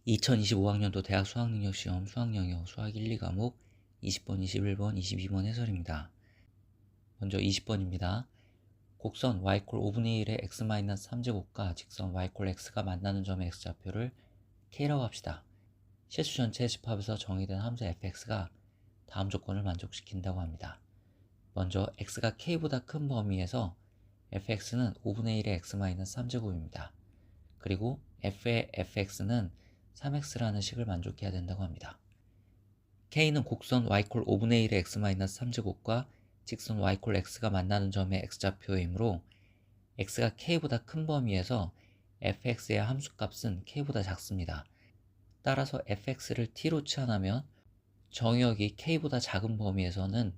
2025학년도 대학 수학능력시험 수학영역 수학 1, 2과목 20번, 21번, 22번 해설입니다. 먼저 20번입니다. 곡선 y 콜 5분의 1의 x-3제곱과 직선 y 콜 x가 만나는 점의 x좌표를 k라고 합시다. 실수 전체 집합에서 정의된 함수 fx가 다음 조건을 만족시킨다고 합니다. 먼저 x가 k보다 큰 범위에서 fx는 5분의 1의 x-3제곱입니다. 그리고 f의 fx는 3x라는 식을 만족해야 된다고 합니다. k는 곡선 y 콜 5분의 1의 x-3제곱과 직선 y 콜 x가 만나는 점의 x좌표이므로 x가 k보다 큰 범위에서 fx의 함수값은 k보다 작습니다. 따라서 fx를 t로 치환하면 정의역이 k보다 작은 범위에서는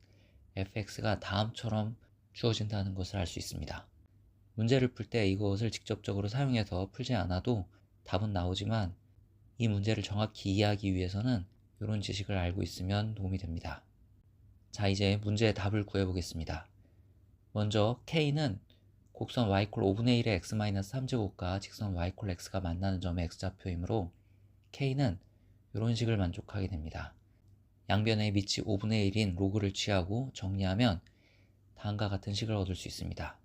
fx가 다음처럼 주어진다는 것을 알 수 있습니다. 문제를 풀 때 이것을 직접적으로 사용해서 풀지 않아도 답은 나오지만 이 문제를 정확히 이해하기 위해서는 이런 지식을 알고 있으면 도움이 됩니다. 자, 이제 문제의 답을 구해보겠습니다. 먼저 k는 곡선 y 콜 5분의 1의 x-3제곱과 직선 y 콜 x가 만나는 점의 x좌표이므로 k는 이런 식을 만족하게 됩니다. 양변의 밑이 5분의 1인 로그를 취하고 정리하면 다음과 같은 식을 얻을 수 있습니다.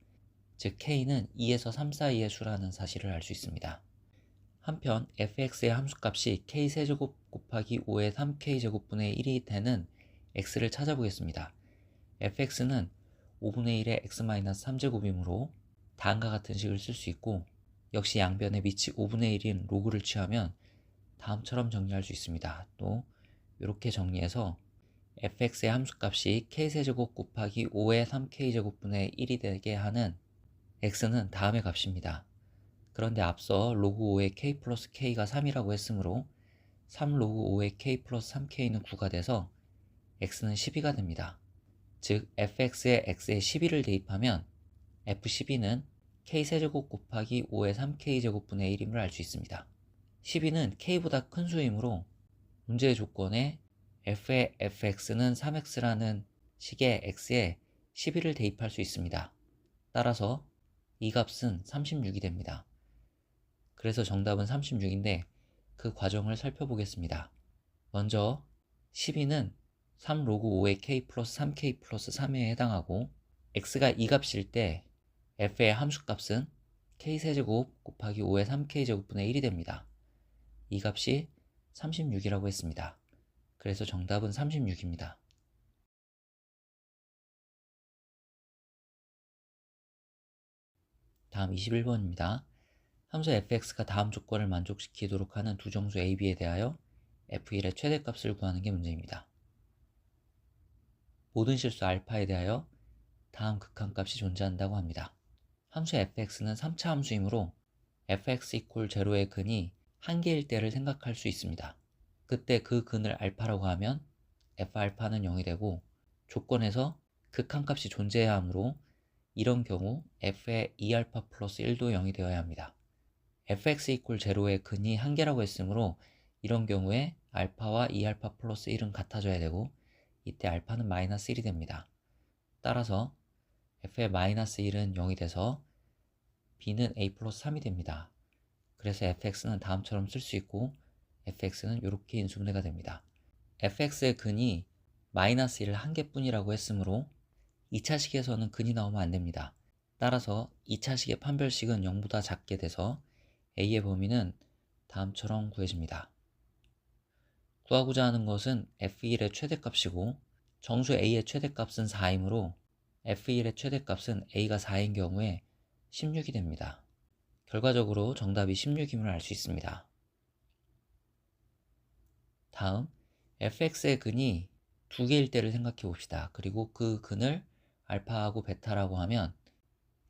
즉 k는 2에서 3 사이의 수라는 사실을 알 수 있습니다. 한편 fx의 함수값이 k세제곱 곱하기 5의 3k제곱분의 1이 되는 x를 찾아보겠습니다. fx는 5분의 1의 x-3제곱이므로 다음과 같은 식을 쓸 수 있고 역시 양변의 밑이 5분의 1인 로그를 취하면 다음처럼 정리할 수 있습니다. 또 이렇게 정리해서 fx의 함수값이 k세제곱 곱하기 5의 3k제곱분의 1이 되게 하는 x는 다음의 값입니다. 그런데 앞서 로그 5의 k 플러스 k가 3이라고 했으므로 3 로그 5의 k 플러스 3k는 9가 돼서 x는 12가 됩니다. 즉 fx에 x에 12를 대입하면 f12는 k세제곱 곱하기 5의 3k제곱분의 1임을 알 수 있습니다. 12는 k보다 큰 수이므로 문제의 조건에 f의 fx는 3x라는 식의 x에 12를 대입할 수 있습니다. 따라서 이 값은 36이 됩니다. 그래서 정답은 36인데 그 과정을 살펴보겠습니다. 먼저 12는 3 로그 5의 k 플러스 3k 플러스 3에 해당하고 x가 이 값일 때 f의 함수값은 k세제곱 곱하기 5의 3k제곱분의 1이 됩니다. 이 값이 36이라고 했습니다. 그래서 정답은 36입니다. 다음 21번입니다. 함수 fx가 다음 조건을 만족시키도록 하는 두 정수 a, b에 대하여 f1의 최대값을 구하는 게 문제입니다. 모든 실수 알파에 대하여 다음 극한값이 존재한다고 합니다. 함수 fx는 3차 함수이므로 fx 이퀄 제로의 근이 한 개일 때를 생각할 수 있습니다. 그때 그 근을 알파라고 하면 f알파는 0이 되고 조건에서 극한값이 존재해야 하므로 이런 경우 f의 2알파 플러스 1도 0이 되어야 합니다. fx 이퀄 제로의 근이 한 개라고 했으므로 이런 경우에 알파와 2알파 플러스 1은 같아져야 되고 이때 알파는 마이너스 1이 됩니다. 따라서 f의 마이너스 1은 0이 돼서 b는 a 플러스 3이 됩니다. 그래서 fx는 다음처럼 쓸 수 있고 fx는 이렇게 인수분해가 됩니다. fx의 근이 마이너스 1을 한 개뿐이라고 했으므로 2차식에서는 근이 나오면 안 됩니다. 따라서 2차식의 판별식은 0보다 작게 돼서 a의 범위는 다음처럼 구해집니다. 구하고자 하는 것은 f1의 최대값이고 정수 a의 최대값은 4이므로 f1의 최대값은 a가 4인 경우에 16이 됩니다. 결과적으로 정답이 16임을 알 수 있습니다. 다음 fx의 근이 두 개일 때를 생각해 봅시다. 그리고 그 근을 알파하고 베타라고 하면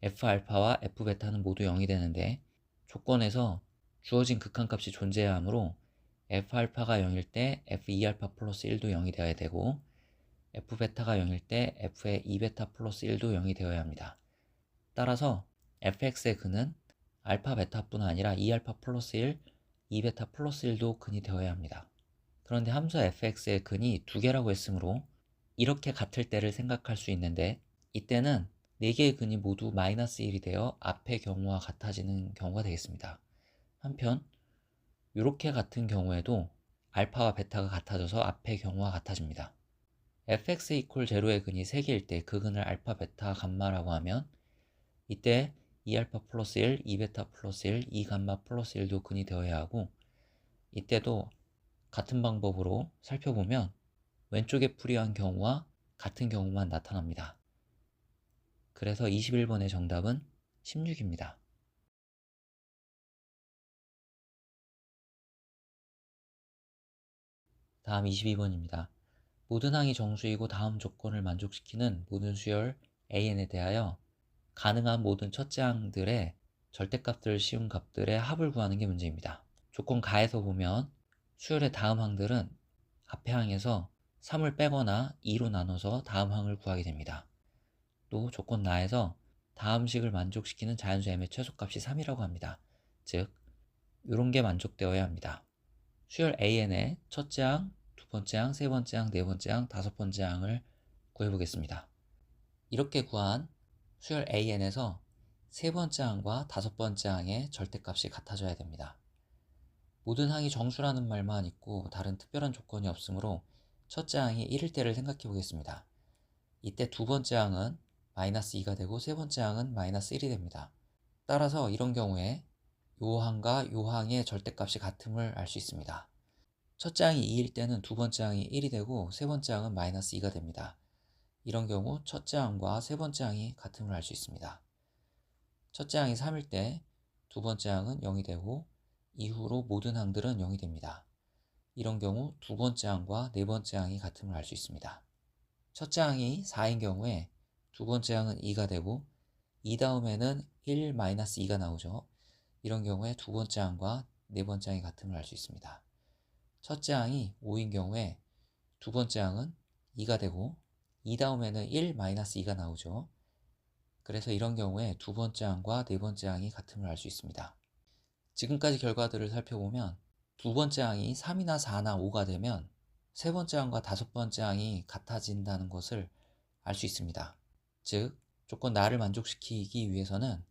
f알파와 f베타는 모두 0이 되는데 조건에서 주어진 극한값이 존재해야 하므로 f알파가 0일 때 f2알파 플러스 1도 0이 되어야 되고 f베타가 0일 때 f의 2베타 플러스 1도 0이 되어야 합니다. 따라서 fx의 근은 알파 베타뿐 아니라 2알파 플러스 1, 2베타 플러스 1도 근이 되어야 합니다. 그런데 함수 fx의 근이 두 개라고 했으므로 이렇게 같을 때를 생각할 수 있는데 이때는 4개의 근이 모두 마이너스 1이 되어 앞의 경우와 같아지는 경우가 되겠습니다. 한편 이렇게 같은 경우에도 알파와 베타가 같아져서 앞의 경우와 같아집니다. fx 이퀄 제로의 근이 3개일 때 그 근을 알파, 베타, 감마라고 하면 이때 2알파 플러스 1, 2베타 플러스 1, 2감마 플러스 1도 근이 되어야 하고 이때도 같은 방법으로 살펴보면 왼쪽에 풀이한 경우와 같은 경우만 나타납니다. 그래서 21번의 정답은 16입니다. 다음 22번입니다. 모든 항이 정수이고 다음 조건을 만족시키는 모든 수열 AN에 대하여 가능한 모든 첫째 항들의 절대값들을 씌운 값들의 합을 구하는 게 문제입니다. 조건 가에서 보면 수열의 다음 항들은 앞의 항에서 3을 빼거나 2로 나눠서 다음 항을 구하게 됩니다. 또 조건 나에서 다음 식을 만족시키는 자연수 m의 최소값이 3이라고 합니다. 즉, 이런 게 만족되어야 합니다. 수열 AN의 첫째 항, 두 번째 항, 세 번째 항, 네 번째 항, 다섯 번째 항을 구해보겠습니다. 이렇게 구한 수열 AN에서 세 번째 항과 다섯 번째 항의 절대값이 같아져야 됩니다. 모든 항이 정수라는 말만 있고 다른 특별한 조건이 없으므로 첫째 항이 1일 때를 생각해 보겠습니다. 이때 두 번째 항은 마이너스 2가 되고 세 번째 항은 마이너스 1이 됩니다. 따라서 이런 경우에 요 항과 요 항의 절대값이 같음을 알 수 있습니다. 첫째 항이 2일 때는 두 번째 항이 1이 되고 세 번째 항은 마이너스 2가 됩니다. 이런 경우 첫째 항과 세 번째 항이 같음을 알 수 있습니다. 첫째 항이 3일 때 두 번째 항은 0이 되고 이후로 모든 항들은 0이 됩니다. 이런 경우 두 번째 항과 네 번째 항이 같음을 알 수 있습니다. 첫째 항이 4인 경우에 두 번째 항은 2가 되고 이 다음에는 1-2가 나오죠. 이런 경우에 두 번째 항과 네 번째 항이 같음을 알 수 있습니다. 첫째 항이 5인 경우에 두 번째 항은 2가 되고 이 다음에는 1-2가 나오죠. 그래서 이런 경우에 두 번째 항과 네 번째 항이 같음을 알 수 있습니다. 지금까지 결과들을 살펴보면 두 번째 항이 3이나 4나 5가 되면 세 번째 항과 다섯 번째 항이 같아진다는 것을 알 수 있습니다. 즉, 조건 나를 만족시키기 위해서는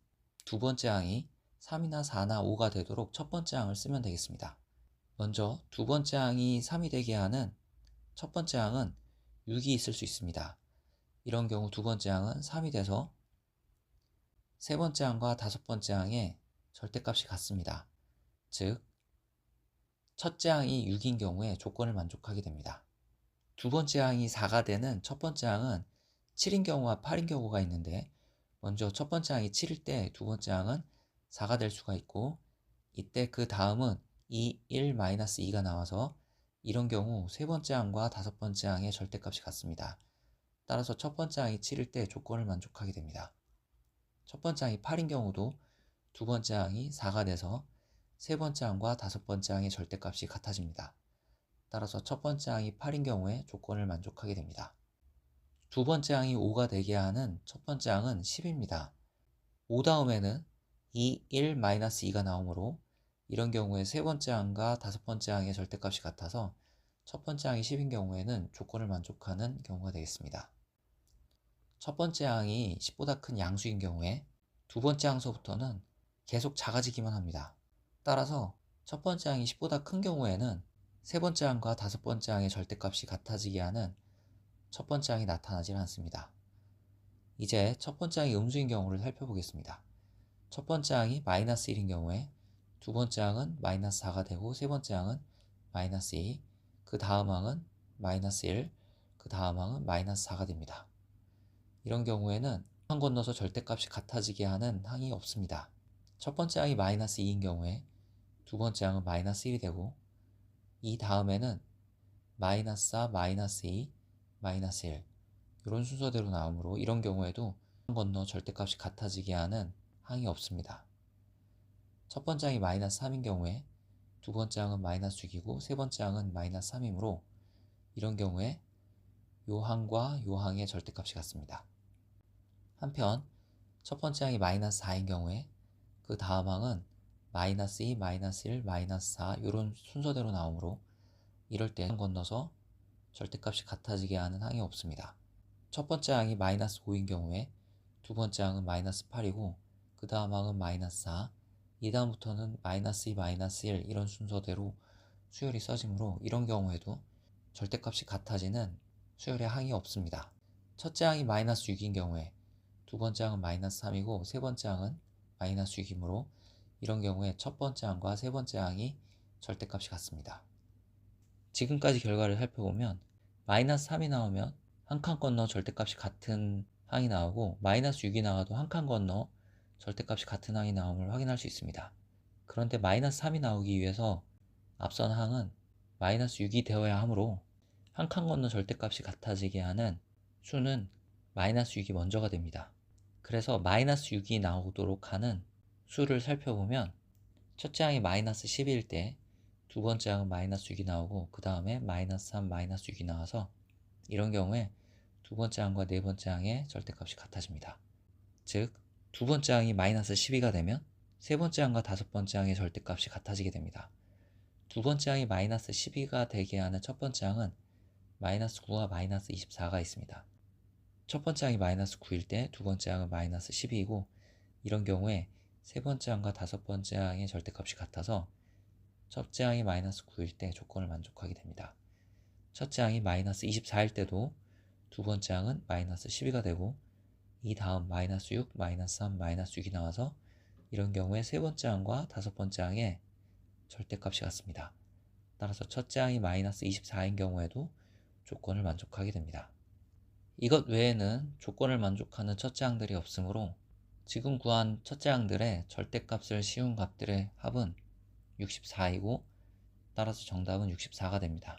두 번째 항이 3이나 4나 5가 되도록 첫 번째 항을 쓰면 되겠습니다. 먼저 두 번째 항이 3이 되게 하는 첫 번째 항은 6이 있을 수 있습니다. 이런 경우 두 번째 항은 3이 돼서 세 번째 항과 다섯 번째 항의 절대값이 같습니다. 즉, 첫째 항이 6인 경우에 조건을 만족하게 됩니다. 두 번째 항이 4가 되는 첫 번째 항은 7인 경우와 8인 경우가 있는데 먼저 첫 번째 항이 7일 때 두 번째 항은 4가 될 수가 있고 이때 그 다음은 2, 1-2가 나와서 이런 경우 세 번째 항과 다섯 번째 항의 절대값이 같습니다. 따라서 첫 번째 항이 7일 때 조건을 만족하게 됩니다. 첫 번째 항이 8인 경우도 두 번째 항이 4가 돼서 세 번째 항과 다섯 번째 항의 절대값이 같아집니다. 따라서 첫 번째 항이 8인 경우에 조건을 만족하게 됩니다. 두 번째 항이 5가 되게 하는 첫 번째 항은 10입니다. 5 다음에는 2, 1-2가 나오므로 이런 경우에 세 번째 항과 다섯 번째 항의 절대값이 같아서 첫 번째 항이 10인 경우에는 조건을 만족하는 경우가 되겠습니다. 첫 번째 항이 10보다 큰 양수인 경우에 두 번째 항서부터는 계속 작아지기만 합니다. 따라서 첫 번째 항이 10보다 큰 경우에는 세 번째 항과 다섯 번째 항의 절대값이 같아지게 하는 첫 번째 항이 나타나질 않습니다. 이제 첫 번째 항이 음수인 경우를 살펴보겠습니다. 첫 번째 항이 마이너스 1인 경우에 두 번째 항은 마이너스 4가 되고 세 번째 항은 마이너스 2, 그 다음 항은 마이너스 1, 그 다음 항은 마이너스 4가 됩니다. 이런 경우에는 항 건너서 절대값이 같아지게 하는 항이 없습니다. 첫 번째 항이 마이너스 2인 경우에 두 번째 항은 마이너스 1이 되고 이 다음에는 마이너스 4, 마이너스 2, 마이너스 1 이런 순서대로 나오므로 이런 경우에도 항 건너 절대값이 같아지게 하는 항이 없습니다. 첫 번째 항이 마이너스 3인 경우에 두 번째 항은 마이너스 6이고 세 번째 항은 마이너스 3이므로 이런 경우에 요 항과 요 항의 절대값이 같습니다. 한편 첫 번째 항이 마이너스 4인 경우에 그 다음 항은 마이너스 2, 마이너스 1, 마이너스 4 이런 순서대로 나오므로 이럴 때 건너서 절대값이 같아지게 하는 항이 없습니다. 첫 번째 항이 마이너스 5인 경우에 두 번째 항은 마이너스 8이고 그 다음 항은 마이너스 4, 이 다음부터는 마이너스 2, 마이너스 1 이런 순서대로 수열이 써지므로 이런 경우에도 절대값이 같아지는 수열의 항이 없습니다. 첫째 항이 마이너스 6인 경우에 두 번째 항은 마이너스 3이고 세 번째 항은 마이너스 6이므로 이런 경우에 첫 번째 항과 세 번째 항이 절대값이 같습니다. 지금까지 결과를 살펴보면 마이너스 3이 나오면 한 칸 건너 절대값이 같은 항이 나오고 마이너스 6이 나와도 한 칸 건너 절대값이 같은 항이 나옴을 확인할 수 있습니다. 그런데 마이너스 3이 나오기 위해서 앞선 항은 마이너스 6이 되어야 하므로 한 칸 건너 절대값이 같아지게 하는 수는 마이너스 6이 먼저가 됩니다. 그래서 마이너스 6이 나오도록 하는 수를 살펴보면 첫째 항이 마이너스 10일 때 두 번째 항은 마이너스 6이 나오고 그 다음에 마이너스 3, 마이너스 6이 나와서 이런 경우에 두 번째 항과 네 번째 항의 절대값이 같아집니다. 즉, 두 번째 항이 마이너스 12가 되면 세 번째 항과 다섯 번째 항의 절대값이 같아지게 됩니다. 두 번째 항이 마이너스 12가 되게 하는 첫 번째 항은 마이너스 9와 마이너스 24가 있습니다. 첫 번째 항이 마이너스 9일 때 두 번째 항은 마이너스 12이고 이런 경우에 세 번째 항과 다섯 번째 항의 절대값이 같아서 첫째 항이 마이너스 9일 때 조건을 만족하게 됩니다. 첫째 항이 마이너스 24일 때도 두 번째 항은 마이너스 12가 되고 이 다음 마이너스 6, 마이너스 3, 마이너스 6이 나와서 이런 경우에 세 번째 항과 다섯 번째 항의 절대값이 같습니다. 따라서 첫째 항이 마이너스 24인 경우에도 조건을 만족하게 됩니다. 이것 외에는 조건을 만족하는 첫째 항들이 없으므로 지금 구한 첫째 항들의 절대값을 씌운 값들의 합은 64이고 따라서 정답은 64가 됩니다.